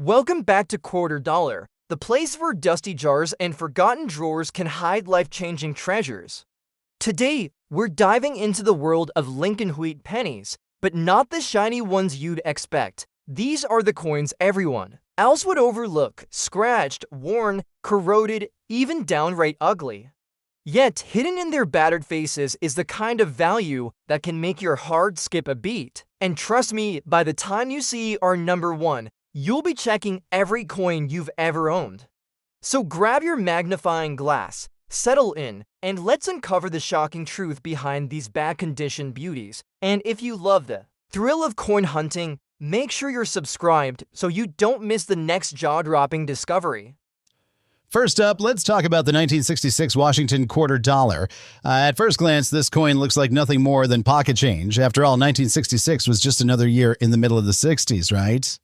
Welcome back to Quarter Dollar, the place where dusty jars and forgotten drawers can hide life-changing treasures. Today, we're diving into the world of Lincoln wheat pennies, but not the shiny ones you'd expect. These are the coins everyone else would overlook, scratched, worn, corroded, even downright ugly. Yet, hidden in their battered faces is the kind of value that can make your heart skip a beat. And trust me, by the time you see our number one, you'll be checking every coin you've ever owned. So grab your magnifying glass, settle in, and let's uncover the shocking truth behind these bad-condition beauties. And if you love the thrill of coin hunting, make sure you're subscribed so you don't miss the next jaw-dropping discovery. First up, let's talk about the 1966 Washington quarter dollar. At first glance, this coin looks like nothing more than pocket change. After all, 1966 was just another year in the middle of the 60s, right?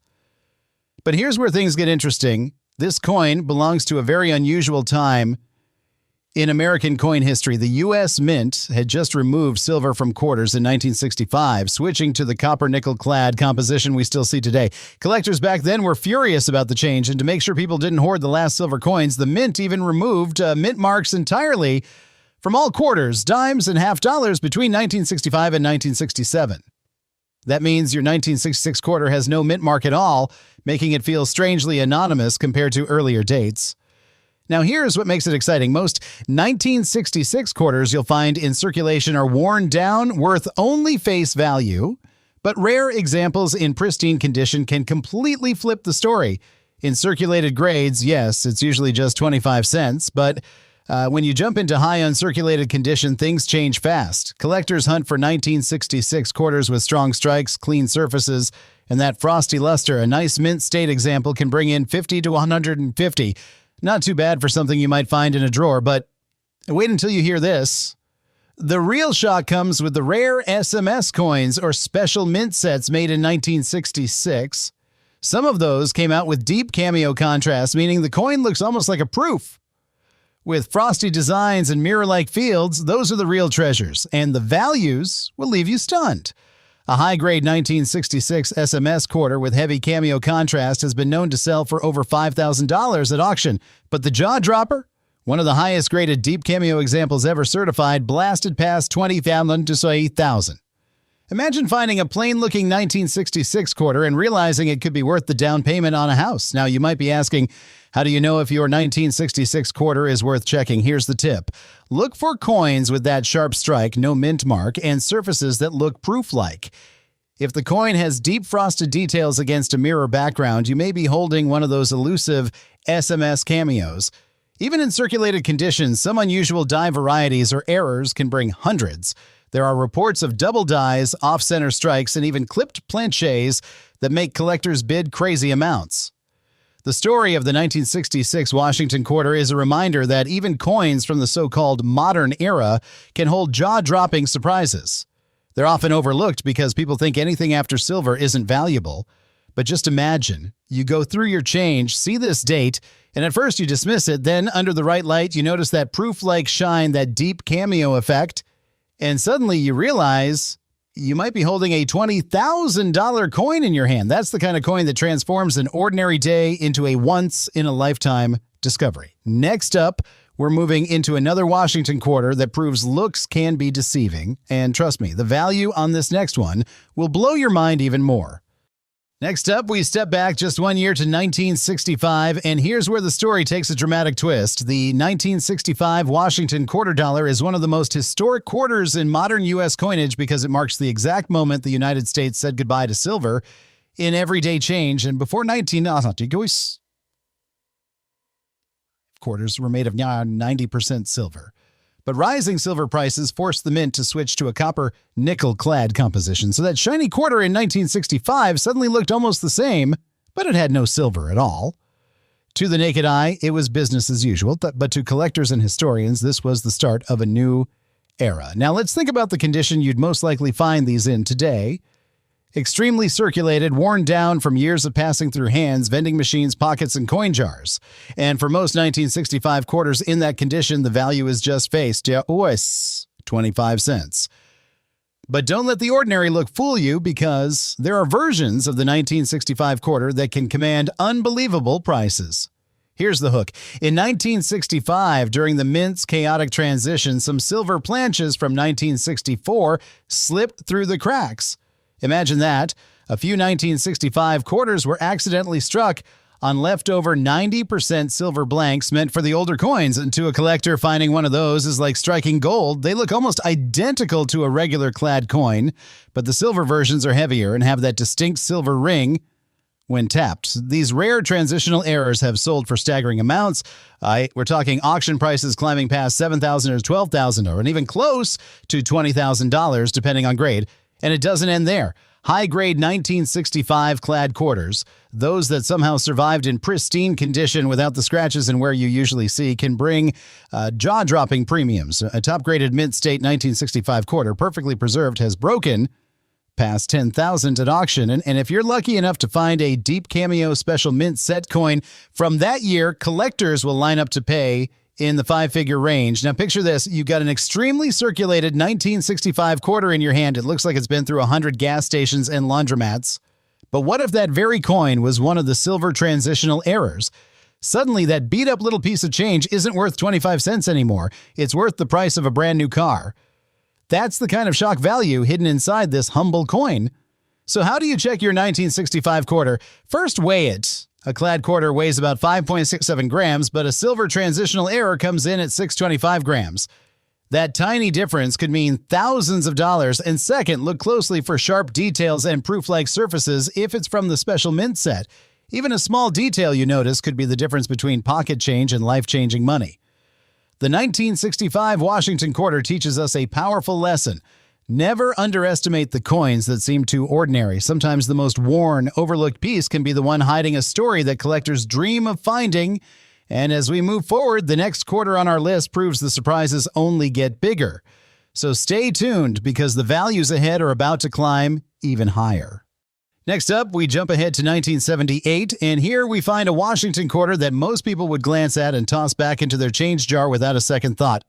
But here's where things get interesting. This coin belongs to a very unusual time in American coin history. The U.S. Mint had just removed silver from quarters in 1965, switching to the copper-nickel-clad composition we still see today. Collectors back then were furious about the change, and to make sure people didn't hoard the last silver coins, the Mint even removed mint marks entirely from all quarters, dimes, and half dollars between 1965 and 1967. That means your 1966 quarter has no mint mark at all, making it feel strangely anonymous compared to earlier dates. Now here's what makes it exciting. Most 1966 quarters you'll find in circulation are worn down, worth only face value, but rare examples in pristine condition can completely flip the story. In circulated grades, yes, it's usually just 25 cents, but when you jump into high uncirculated condition, things change fast. Collectors hunt for 1966 quarters with strong strikes, clean surfaces, and that frosty luster. A nice mint state example can bring in $50 to $150. Not too bad for something you might find in a drawer, but wait until you hear this. The real shock comes with the rare SMS coins or special mint sets made in 1966. Some of those came out with deep cameo contrast, meaning the coin looks almost like a proof. With frosty designs and mirror-like fields, those are the real treasures, and the values will leave you stunned. A high-grade 1966 SMS quarter with heavy cameo contrast has been known to sell for over $5,000 at auction, but the jaw-dropper, one of the highest-graded deep cameo examples ever certified, blasted past $20,000 to $8,000. Imagine finding a plain-looking 1966 quarter and realizing it could be worth the down payment on a house. Now, you might be asking, how do you know if your 1966 quarter is worth checking? Here's the tip. Look for coins with that sharp strike, no mint mark, and surfaces that look proof-like. If the coin has deep frosted details against a mirror background, you may be holding one of those elusive SMS cameos. Even in circulated conditions, some unusual die varieties or errors can bring hundreds. There are reports of double dies, off-center strikes, and even clipped planchets that make collectors bid crazy amounts. The story of the 1966 Washington quarter is a reminder that even coins from the so-called modern era can hold jaw-dropping surprises. They're often overlooked because people think anything after silver isn't valuable. But just imagine, you go through your change, see this date, and at first you dismiss it, then under the right light you notice that proof-like shine, that deep cameo effect, and suddenly you realize you might be holding a $20,000 coin in your hand. That's the kind of coin that transforms an ordinary day into a once-in-a-lifetime discovery. Next up, we're moving into another Washington quarter that proves looks can be deceiving. And trust me, the value on this next one will blow your mind even more. Next up, we step back just 1 year to 1965, and here's where the story takes a dramatic twist. The 1965 Washington quarter dollar is one of the most historic quarters in modern U.S. coinage because it marks the exact moment the United States said goodbye to silver in everyday change. And before quarters were made of 90% silver. But rising silver prices forced the mint to switch to a copper-nickel-clad composition, so that shiny quarter in 1965 suddenly looked almost the same, but it had no silver at all. To the naked eye, it was business as usual, but to collectors and historians, this was the start of a new era. Now let's think about the condition you'd most likely find these in today. Extremely circulated, worn down from years of passing through hands, vending machines, pockets, and coin jars. And for most 1965 quarters in that condition, the value is just face, 25 cents. But don't let the ordinary look fool you, because there are versions of the 1965 quarter that can command unbelievable prices. Here's the hook. In 1965, during the mint's chaotic transition, some silver planches from 1964 slipped through the cracks. Imagine that. A few 1965 quarters were accidentally struck on leftover 90% silver blanks meant for the older coins, and to a collector, finding one of those is like striking gold. They look almost identical to a regular clad coin, but the silver versions are heavier and have that distinct silver ring when tapped. These rare transitional errors have sold for staggering amounts. We're talking auction prices climbing past $7,000 or $12,000, and even close to $20,000 depending on grade. And it doesn't end there. High-grade 1965 clad quarters, those that somehow survived in pristine condition without the scratches and wear you usually see, can bring jaw-dropping premiums. A top-graded mint state 1965 quarter, perfectly preserved, has broken past $10,000 at auction. And if you're lucky enough to find a deep cameo special mint set coin from that year, collectors will line up to pay in the five-figure range. Now picture this. You've got an extremely circulated 1965 quarter in your hand. It looks like it's been through 100 gas stations and laundromats. But what if that very coin was one of the silver transitional errors? Suddenly, that beat-up little piece of change isn't worth 25 cents anymore. It's worth the price of a brand new car. That's the kind of shock value hidden inside this humble coin. So how do you check your 1965 quarter? First, weigh it. A clad quarter weighs about 5.67 grams, but a silver transitional error comes in at 625 grams. That tiny difference could mean thousands of dollars. And second, look closely for sharp details and proof-like surfaces if it's from the special mint set. Even a small detail you notice could be the difference between pocket change and life-changing money. The 1965 Washington quarter teaches us a powerful lesson. Never underestimate the coins that seem too ordinary. Sometimes the most worn, overlooked piece can be the one hiding a story that collectors dream of finding. And as we move forward, the next quarter on our list proves the surprises only get bigger. So stay tuned, because the values ahead are about to climb even higher. Next up, we jump ahead to 1978, and here we find a Washington quarter that most people would glance at and toss back into their change jar without a second thought.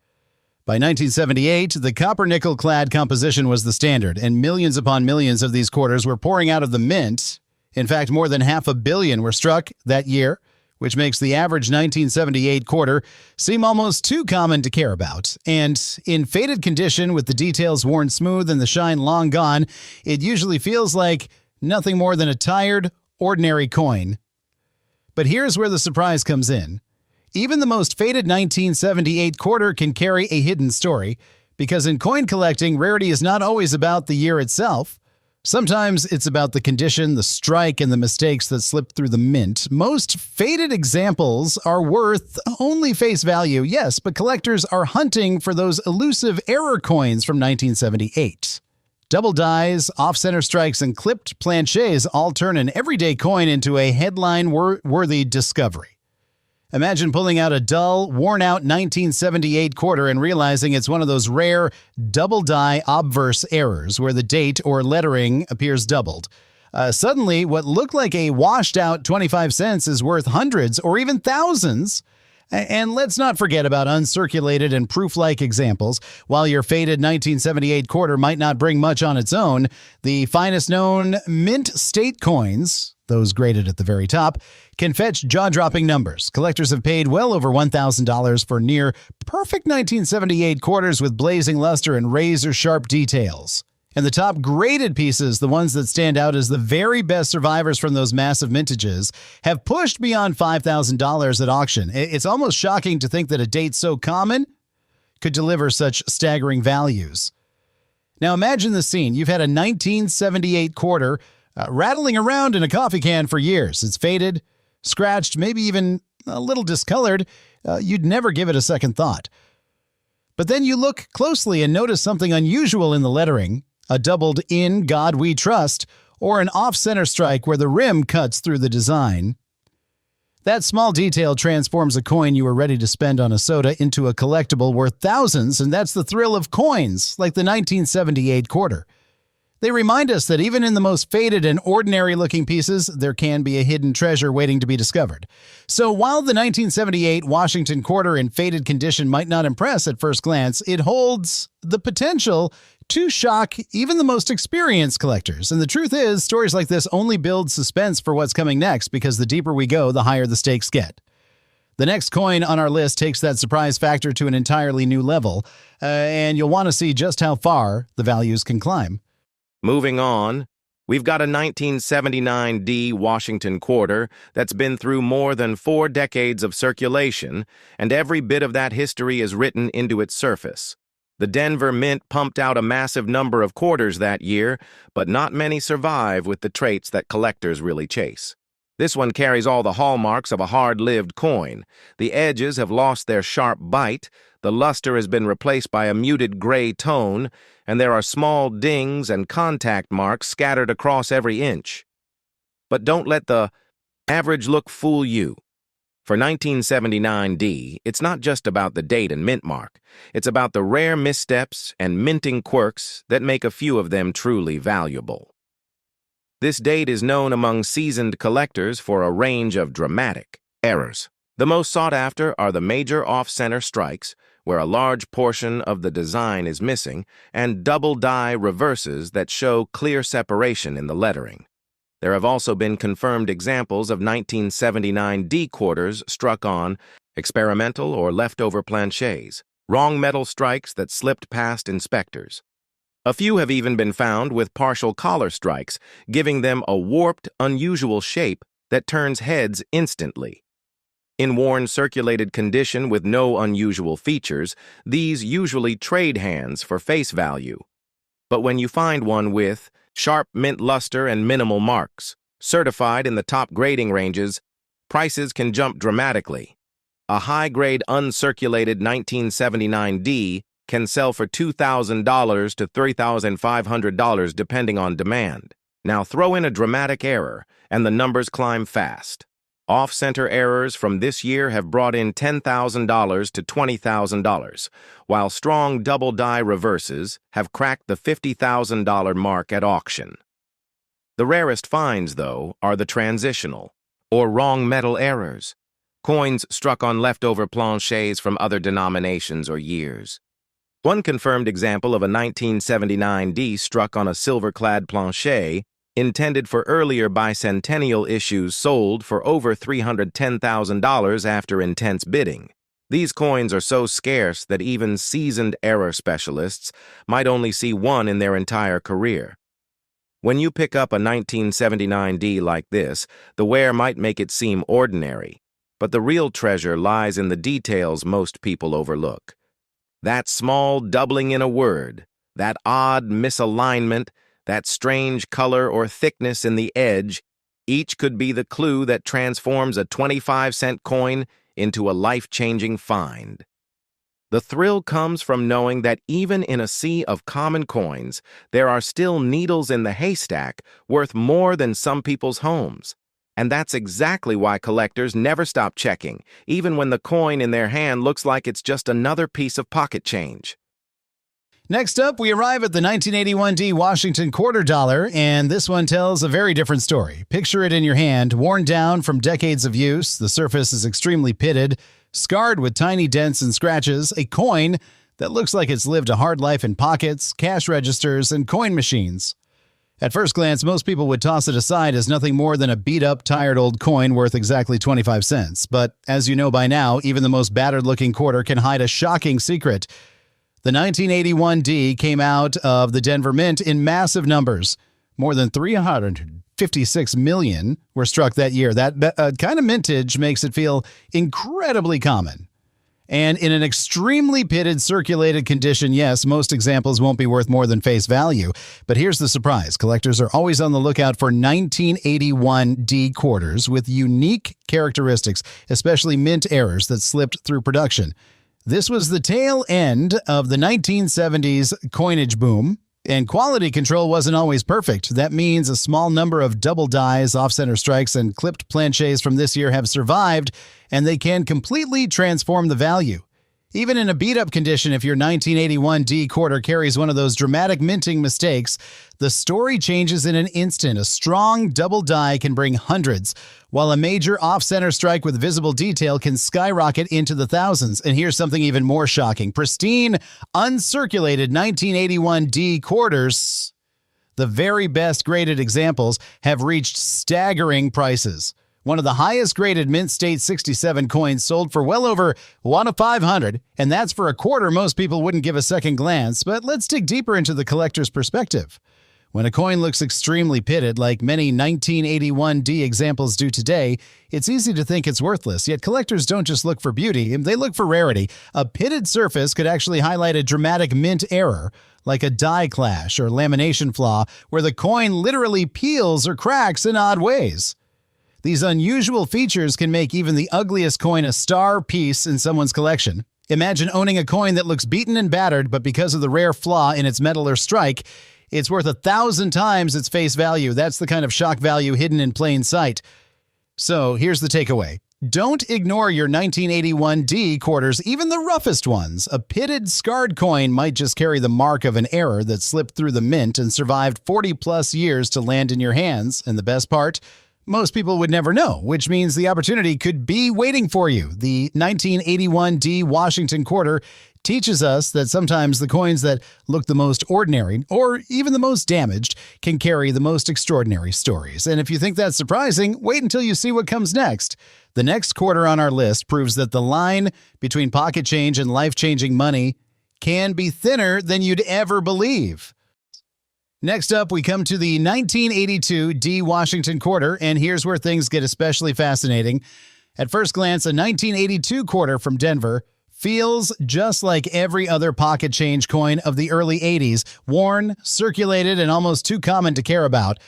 By 1978, the copper-nickel-clad composition was the standard, and millions upon millions of these quarters were pouring out of the mint. In fact, more than $500 million were struck that year, which makes the average 1978 quarter seem almost too common to care about. And in faded condition, with the details worn smooth and the shine long gone, it usually feels like nothing more than a tired, ordinary coin. But here's where the surprise comes in. Even the most faded 1978 quarter can carry a hidden story, because in coin collecting, rarity is not always about the year itself. Sometimes it's about the condition, the strike, and the mistakes that slipped through the mint. Most faded examples are worth only face value, yes, but collectors are hunting for those elusive error coins from 1978. Double dies, off-center strikes, and clipped planchets all turn an everyday coin into a headline-worthy discovery. Imagine pulling out a dull, worn-out 1978 quarter and realizing it's one of those rare double-die obverse errors where the date or lettering appears doubled. Suddenly, what looked like a washed-out 25 cents is worth hundreds or even thousands. And let's not forget about uncirculated and proof-like examples. While your faded 1978 quarter might not bring much on its own, the finest known mint state coins, those graded at the very top, can fetch jaw-dropping numbers. Collectors have paid well over $1,000 for near-perfect 1978 quarters with blazing luster and razor-sharp details. And the top graded pieces, the ones that stand out as the very best survivors from those massive mintages, have pushed beyond $5,000 at auction. It's almost shocking to think that a date so common could deliver such staggering values. Now imagine the scene. You've had a 1978 quarter rattling around in a coffee can for years. It's faded, scratched, maybe even a little discolored. You'd never give it a second thought. But then you look closely and notice something unusual in the lettering. A doubled "In God We Trust," or an off-center strike where the rim cuts through the design. That small detail transforms a coin you were ready to spend on a soda into a collectible worth thousands, and that's the thrill of coins, like the 1978 quarter. They remind us that even in the most faded and ordinary-looking pieces, there can be a hidden treasure waiting to be discovered. So while the 1978 Washington quarter in faded condition might not impress at first glance, it holds the potential to shock even the most experienced collectors. And the truth is, stories like this only build suspense for what's coming next because the deeper we go, the higher the stakes get. The next coin on our list takes that surprise factor to an entirely new level, and you'll want to see just how far the values can climb. Moving on, we've got a 1979D Washington quarter that's been through more than 4 decades of circulation, and every bit of that history is written into its surface. The Denver Mint pumped out a massive number of quarters that year, but not many survive with the traits that collectors really chase. This one carries all the hallmarks of a hard-lived coin. The edges have lost their sharp bite, the luster has been replaced by a muted gray tone, and there are small dings and contact marks scattered across every inch. But don't let the average look fool you. For 1979D, it's not just about the date and mint mark. It's about the rare missteps and minting quirks that make a few of them truly valuable. This date is known among seasoned collectors for a range of dramatic errors. The most sought after are the major off-center strikes, where a large portion of the design is missing, and double-die reverses that show clear separation in the lettering. There have also been confirmed examples of 1979D quarters struck on experimental or leftover planchets, wrong metal strikes that slipped past inspectors. A few have even been found with partial collar strikes, giving them a warped, unusual shape that turns heads instantly. In worn circulated condition with no unusual features, these usually trade hands for face value. But when you find one with sharp mint luster and minimal marks, certified in the top grading ranges, prices can jump dramatically. A high-grade uncirculated 1979D can sell for $2,000 to $3,500 depending on demand. Now throw in a dramatic error, and the numbers climb fast. Off-center errors from this year have brought in $10,000 to $20,000, while strong double-die reverses have cracked the $50,000 mark at auction. The rarest finds, though, are the transitional, or wrong metal errors, coins struck on leftover planchets from other denominations or years. One confirmed example of a 1979D struck on a silver-clad planchet intended for earlier bicentennial issues sold for over $310,000 after intense bidding. These coins are so scarce that even seasoned error specialists might only see one in their entire career. When you pick up a 1979D like this, the wear might make it seem ordinary, but the real treasure lies in the details most people overlook. That small doubling in a word, that odd misalignment, that strange color or thickness in the edge, each could be the clue that transforms a 25-cent coin into a life-changing find. The thrill comes from knowing that even in a sea of common coins, there are still needles in the haystack worth more than some people's homes. And that's exactly why collectors never stop checking, even when the coin in their hand looks like it's just another piece of pocket change. Next up, we arrive at the 1981D Washington quarter dollar, and this one tells a very different story. Picture it in your hand, worn down from decades of use, the surface is extremely pitted, scarred with tiny dents and scratches, a coin that looks like it's lived a hard life in pockets, cash registers, and coin machines. At first glance, most people would toss it aside as nothing more than a beat-up, tired old coin worth exactly 25 cents. But as you know by now, even the most battered-looking quarter can hide a shocking secret. The 1981D came out of the Denver Mint in massive numbers. More than 356 million were struck that year. That kind of mintage makes it feel incredibly common. And in an extremely pitted, circulated condition, yes, most examples won't be worth more than face value. But here's the surprise. Collectors are always on the lookout for 1981D quarters with unique characteristics, especially mint errors that slipped through production. This was the tail end of the 1970s coinage boom, and quality control wasn't always perfect. That means a small number of double dies, off-center strikes, and clipped planchets from this year have survived, and they can completely transform the value. Even in a beat-up condition, if your 1981 D quarter carries one of those dramatic minting mistakes, the story changes in an instant. A strong double die can bring hundreds, while a major off-center strike with visible detail can skyrocket into the thousands. And here's something even more shocking. Pristine, uncirculated 1981 D quarters, the very best graded examples, have reached staggering prices. One of the highest graded Mint State 67 coins sold for well over $1 of $500, and that's for a quarter most people wouldn't give a second glance. But let's dig deeper into the collector's perspective. When a coin looks extremely pitted, like many 1981 D examples do today, it's easy to think it's worthless. Yet collectors don't just look for beauty, they look for rarity. A pitted surface could actually highlight a dramatic mint error, like a die clash or lamination flaw, where the coin literally peels or cracks in odd ways. These unusual features can make even the ugliest coin a star piece in someone's collection. Imagine owning a coin that looks beaten and battered, but because of the rare flaw in its metal or strike, it's worth 1,000 times its face value. That's the kind of shock value hidden in plain sight. So here's the takeaway. Don't ignore your 1981 D quarters, even the roughest ones. A pitted, scarred coin might just carry the mark of an error that slipped through the mint and survived 40-plus years to land in your hands. And the best part? Most people would never know, which means the opportunity could be waiting for you. The 1981 D Washington quarter teaches us that sometimes the coins that look the most ordinary, or even the most damaged, can carry the most extraordinary stories. And if you think that's surprising, wait until you see what comes next. The next quarter on our list proves that the line between pocket change and life-changing money can be thinner than you'd ever believe. Next up, we come to the 1982 D Washington quarter, and here's where things get especially fascinating. At first glance, a 1982 quarter from Denver feels just like every other pocket change coin of the early 80s, worn, circulated, and almost too common to care about.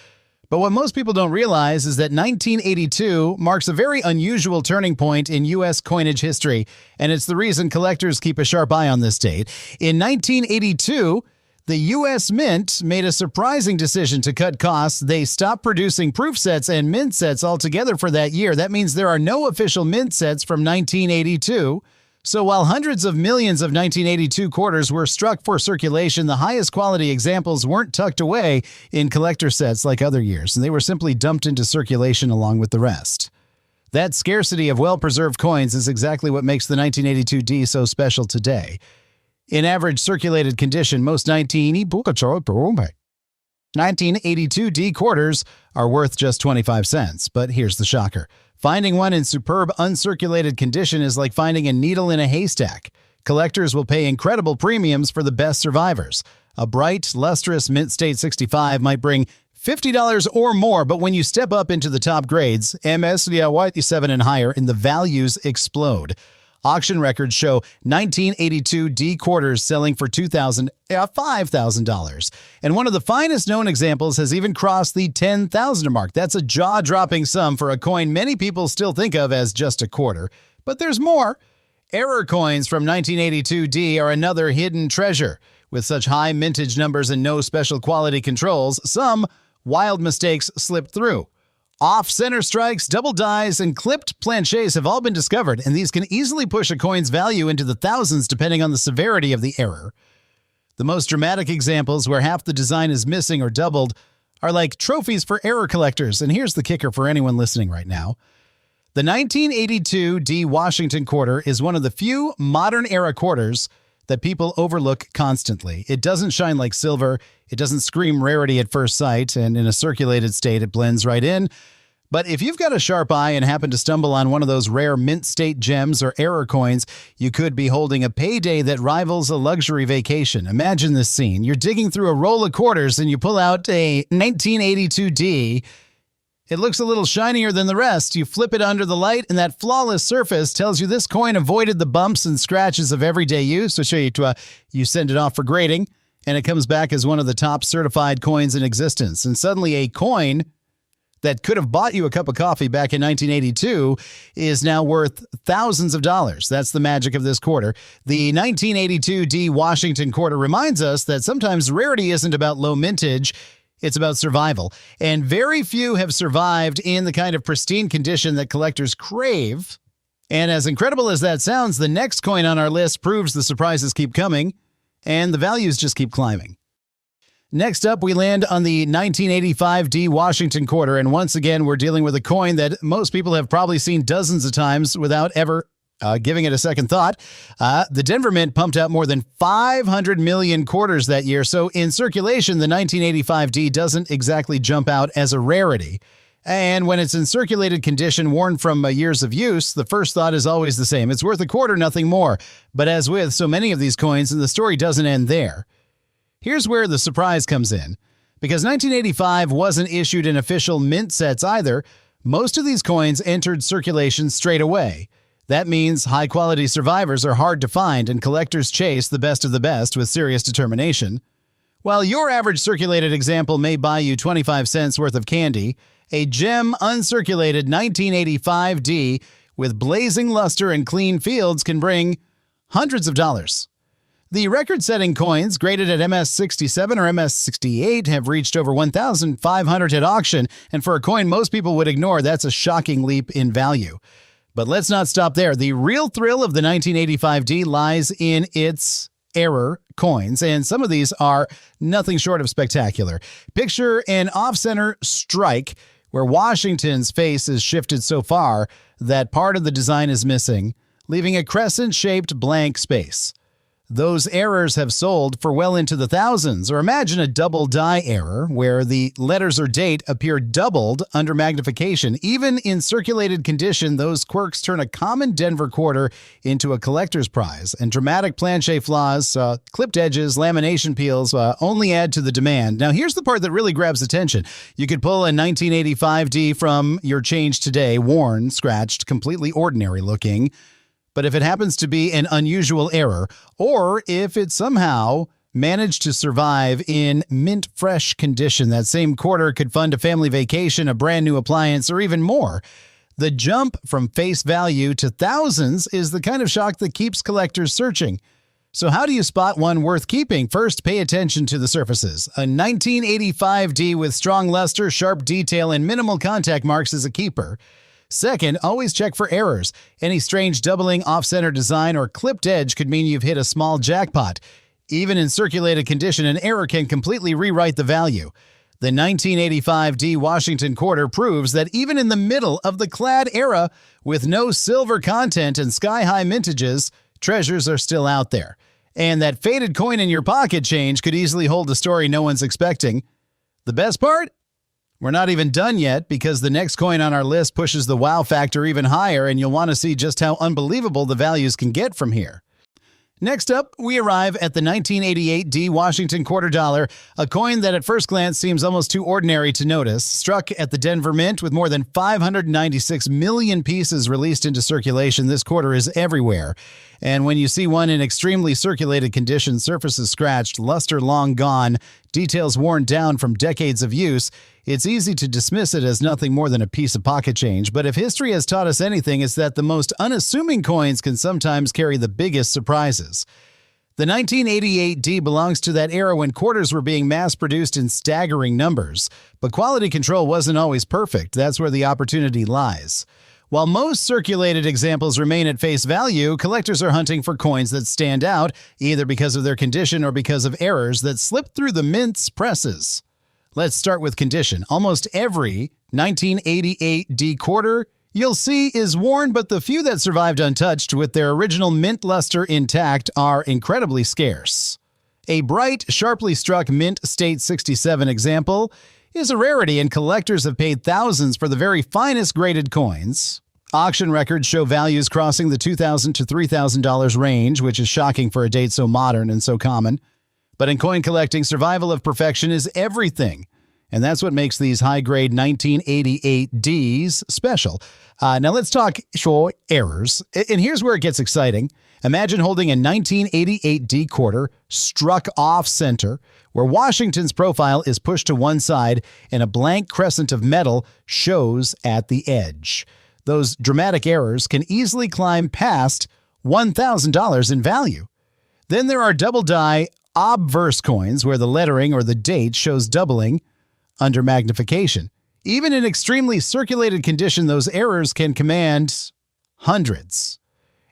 But what most people don't realize is that 1982 marks a very unusual turning point in U.S. coinage history, and it's the reason collectors keep a sharp eye on this date. In 1982, the U.S. Mint made a surprising decision to cut costs. They stopped producing proof sets and mint sets altogether for that year. That means there are no official mint sets from 1982. So while hundreds of millions of 1982 quarters were struck for circulation, the highest quality examples weren't tucked away in collector sets like other years, and they were simply dumped into circulation along with the rest. That scarcity of well-preserved coins is exactly what makes the 1982 D so special today. In average circulated condition, most 1982 D quarters are worth just 25 cents. But here's the shocker. Finding one in superb uncirculated condition is like finding a needle in a haystack. Collectors will pay incredible premiums for the best survivors. A bright, lustrous Mint State 65 might bring $50 or more, but when you step up into the top grades, MS, White 7 and higher, and the values explode. Auction records show 1982 D quarters selling for $5,000. And one of the finest known examples has even crossed the $10,000 mark. That's a jaw-dropping sum for a coin many people still think of as just a quarter. But there's more. Error coins from 1982 D are another hidden treasure. With such high mintage numbers and no special quality controls, some wild mistakes slipped through. Off-center strikes, double dies, and clipped planchets have all been discovered, and these can easily push a coin's value into the thousands depending on the severity of the error. The most dramatic examples where half the design is missing or doubled are like trophies for error collectors, and here's the kicker for anyone listening right now. The 1982 D Washington quarter is one of the few modern-era quarters that people overlook constantly. It doesn't shine like silver, it doesn't scream rarity at first sight, and in a circulated state it blends right in. But if you've got a sharp eye and happen to stumble on one of those rare Mint State gems or error coins, you could be holding a payday that rivals a luxury vacation. Imagine this scene. You're digging through a roll of quarters and you pull out a 1982 D. It looks a little shinier than the rest. You flip it under the light, and that flawless surface tells you this coin avoided the bumps and scratches of everyday use. So you send it off for grading, and it comes back as one of the top certified coins in existence. And suddenly a coin that could have bought you a cup of coffee back in 1982 is now worth thousands of dollars. That's the magic of this quarter. The 1982 D Washington quarter reminds us that sometimes rarity isn't about low mintage, it's about survival. And very few have survived in the kind of pristine condition that collectors crave. And as incredible as that sounds, the next coin on our list proves the surprises keep coming and the values just keep climbing. Next up, we land on the 1985 D Washington quarter, and once again, we're dealing with a coin that most people have probably seen dozens of times without ever giving it a second thought. The Denver Mint pumped out more than 500 million quarters that year, so in circulation, the 1985 D doesn't exactly jump out as a rarity. And when it's in circulated condition, worn from years of use, the first thought is always the same. It's worth a quarter, nothing more. But as with so many of these coins, the story doesn't end there. Here's where the surprise comes in. Because 1985 wasn't issued in official mint sets either, most of these coins entered circulation straight away. That means high-quality survivors are hard to find and collectors chase the best of the best with serious determination. While your average circulated example may buy you 25 cents worth of candy, a gem uncirculated 1985 D with blazing luster and clean fields can bring hundreds of dollars. The record-setting coins graded at MS67 or MS68 have reached over 1,500 at auction, and for a coin most people would ignore, that's a shocking leap in value. But let's not stop there. The real thrill of the 1985 D lies in its error coins, and some of these are nothing short of spectacular. Picture an off-center strike where Washington's face is shifted so far that part of the design is missing, leaving a crescent-shaped blank space. Those errors have sold for well into the thousands. Or imagine a double die error where the letters or date appear doubled under magnification. Even in circulated condition, those quirks turn a common Denver quarter into a collector's prize. And dramatic planche flaws, clipped edges, lamination peels only add to the demand. Now, here's the part that really grabs attention. You could pull a 1985 D from your change today, worn, scratched, completely ordinary looking. But if it happens to be an unusual error, or if it somehow managed to survive in mint-fresh condition, that same quarter could fund a family vacation, a brand new appliance, or even more. The jump from face value to thousands is the kind of shock that keeps collectors searching. So how do you spot one worth keeping? First, pay attention to the surfaces. A 1985 D with strong luster, sharp detail, and minimal contact marks is a keeper. Second, always check for errors. Any strange doubling, off-center design, or clipped edge could mean you've hit a small jackpot. Even in circulated condition, an error can completely rewrite the value. The 1985 D Washington quarter proves that even in the middle of the clad era, with no silver content and sky-high mintages, treasures are still out there. And that faded coin in your pocket change could easily hold a story no one's expecting. The best part? We're not even done yet, because the next coin on our list pushes the wow factor even higher, and you'll want to see just how unbelievable the values can get from here. Next up, we arrive at the 1988 D Washington quarter dollar, a coin that at first glance seems almost too ordinary to notice. Struck at the Denver Mint with more than 596 million pieces released into circulation, this quarter is everywhere. And when you see one in extremely circulated condition, surfaces scratched, luster long gone, details worn down from decades of use, it's easy to dismiss it as nothing more than a piece of pocket change. But if history has taught us anything, it's that the most unassuming coins can sometimes carry the biggest surprises. The 1988 D belongs to that era when quarters were being mass-produced in staggering numbers. But quality control wasn't always perfect. That's where the opportunity lies. While most circulated examples remain at face value, collectors are hunting for coins that stand out, either because of their condition or because of errors that slip through the mint's presses. Let's start with condition. Almost every 1988 D quarter you'll see is worn, but the few that survived untouched with their original mint luster intact are incredibly scarce. A bright, sharply struck mint state 67 example is a rarity, and collectors have paid thousands for the very finest graded coins. Auction records show values crossing the $2,000 to $3,000 range, which is shocking for a date so modern and so common. But in coin collecting, survival of perfection is everything. And that's what makes these high-grade 1988 Ds special. Now let's talk errors. And here's where it gets exciting. Imagine holding a 1988 D quarter struck off-center, where Washington's profile is pushed to one side and a blank crescent of metal shows at the edge. Those dramatic errors can easily climb past $1,000 in value. Then there are double-die obverse coins, where the lettering or the date shows doubling under magnification. Even in extremely circulated condition, those errors can command hundreds.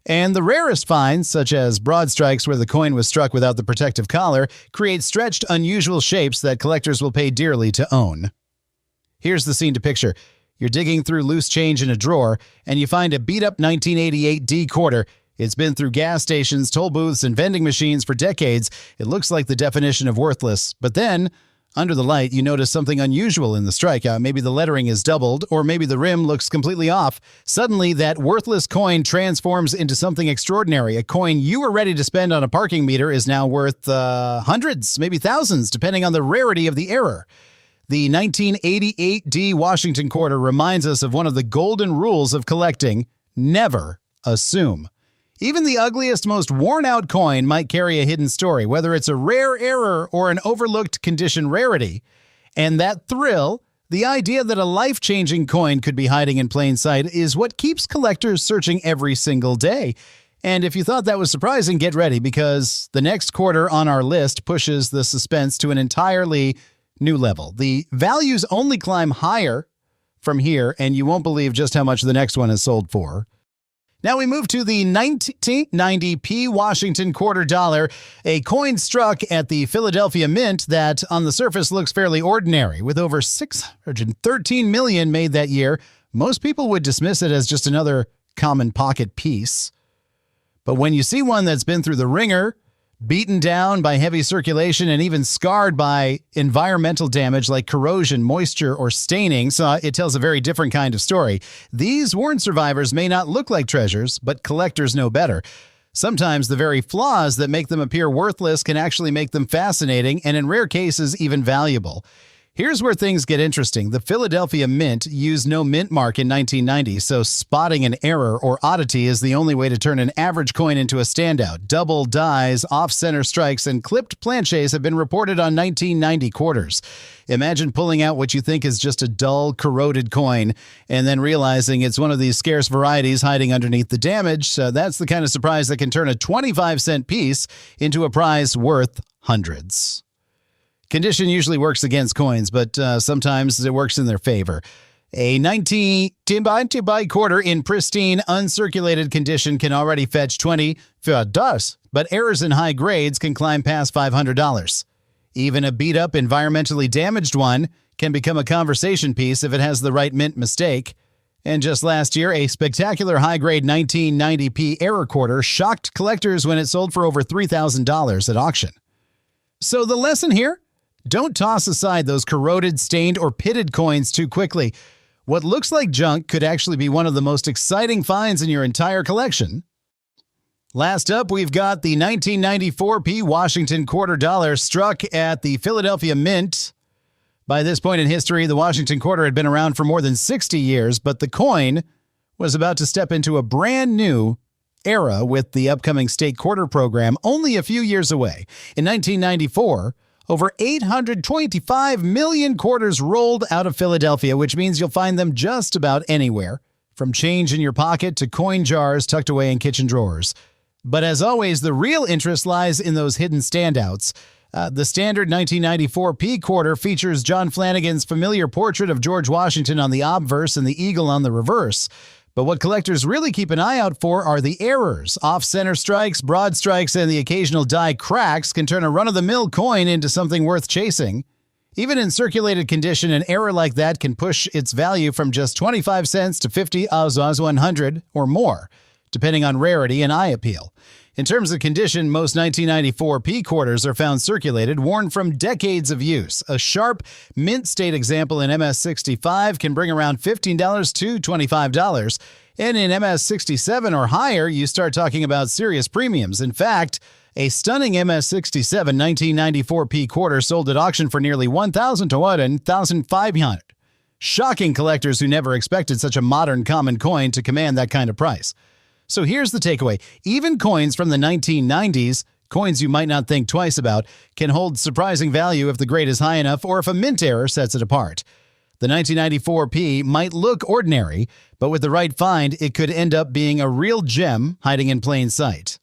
And the rarest finds, such as broad strikes where the coin was struck without the protective collar, create stretched, unusual shapes that collectors will pay dearly to own. Here's the scene to picture. You're digging through loose change in a drawer, and you find a beat-up 1988 D quarter. It's been through gas stations, toll booths, and vending machines for decades. It looks like the definition of worthless. But then, under the light, you notice something unusual in the strike. Maybe the lettering is doubled, or maybe the rim looks completely off. Suddenly, that worthless coin transforms into something extraordinary. A coin you were ready to spend on a parking meter is now worth hundreds, maybe thousands, depending on the rarity of the error. The 1988 D Washington quarter reminds us of one of the golden rules of collecting: never assume. Even the ugliest, most worn-out coin might carry a hidden story, whether it's a rare error or an overlooked condition rarity. And that thrill, the idea that a life-changing coin could be hiding in plain sight, is what keeps collectors searching every single day. And if you thought that was surprising, get ready, because the next quarter on our list pushes the suspense to an entirely new level. The values only climb higher from here, and you won't believe just how much the next one is sold for. Now we move to the 1990 P Washington quarter dollar, a coin struck at the Philadelphia Mint that on the surface looks fairly ordinary. With over $613 million made that year, most people would dismiss it as just another common pocket piece. But when you see one that's been through the ringer, beaten down by heavy circulation, and even scarred by environmental damage like corrosion, moisture, or staining, so it tells a very different kind of story. These worn survivors may not look like treasures, but collectors know better. Sometimes the very flaws that make them appear worthless can actually make them fascinating, and in rare cases, even valuable. Here's where things get interesting. The Philadelphia Mint used no mint mark in 1990, so spotting an error or oddity is the only way to turn an average coin into a standout. Double dies, off-center strikes, and clipped planches have been reported on 1990 quarters. Imagine pulling out what you think is just a dull, corroded coin and then realizing it's one of these scarce varieties hiding underneath the damage. So that's the kind of surprise that can turn a 25-cent piece into a prize worth hundreds. Condition usually works against coins, but sometimes it works in their favor. A 19 quarter in pristine, uncirculated condition can already fetch $20 for a dust, but errors in high grades can climb past $500. Even a beat-up, environmentally damaged one can become a conversation piece if it has the right mint mistake. And just last year, a spectacular high-grade 1990p error quarter shocked collectors when it sold for over $3,000 at auction. So the lesson here? Don't toss aside those corroded, stained, or pitted coins too quickly. What looks like junk could actually be one of the most exciting finds in your entire collection. Last up, we've got the 1994 P Washington quarter dollar struck at the Philadelphia Mint. By this point in history, the Washington quarter had been around for more than 60 years, but the coin was about to step into a brand new era with the upcoming state quarter program only a few years away. In 1994, over 825 million quarters rolled out of Philadelphia, which means you'll find them just about anywhere, from change in your pocket to coin jars tucked away in kitchen drawers. But as always, the real interest lies in those hidden standouts. The standard 1994 P quarter features John Flanagan's familiar portrait of George Washington on the obverse and the eagle on the reverse. But what collectors really keep an eye out for are the errors. Off-center strikes, broad strikes, and the occasional die cracks can turn a run-of-the-mill coin into something worth chasing. Even in circulated condition, an error like that can push its value from just 25 cents to 50 Oz 100 or more, depending on rarity and eye appeal. In terms of condition, most 1994 P quarters are found circulated, worn from decades of use. A sharp, mint state example in MS65 can bring around $15 to $25. And in MS67 or higher, you start talking about serious premiums. In fact, a stunning MS67 1994 P quarter sold at auction for nearly $1,000 to $1,500. Shocking collectors who never expected such a modern common coin to command that kind of price. So here's the takeaway. Even coins from the 1990s, coins you might not think twice about, can hold surprising value if the grade is high enough or if a mint error sets it apart. The 1994 P might look ordinary, but with the right find, it could end up being a real gem hiding in plain sight.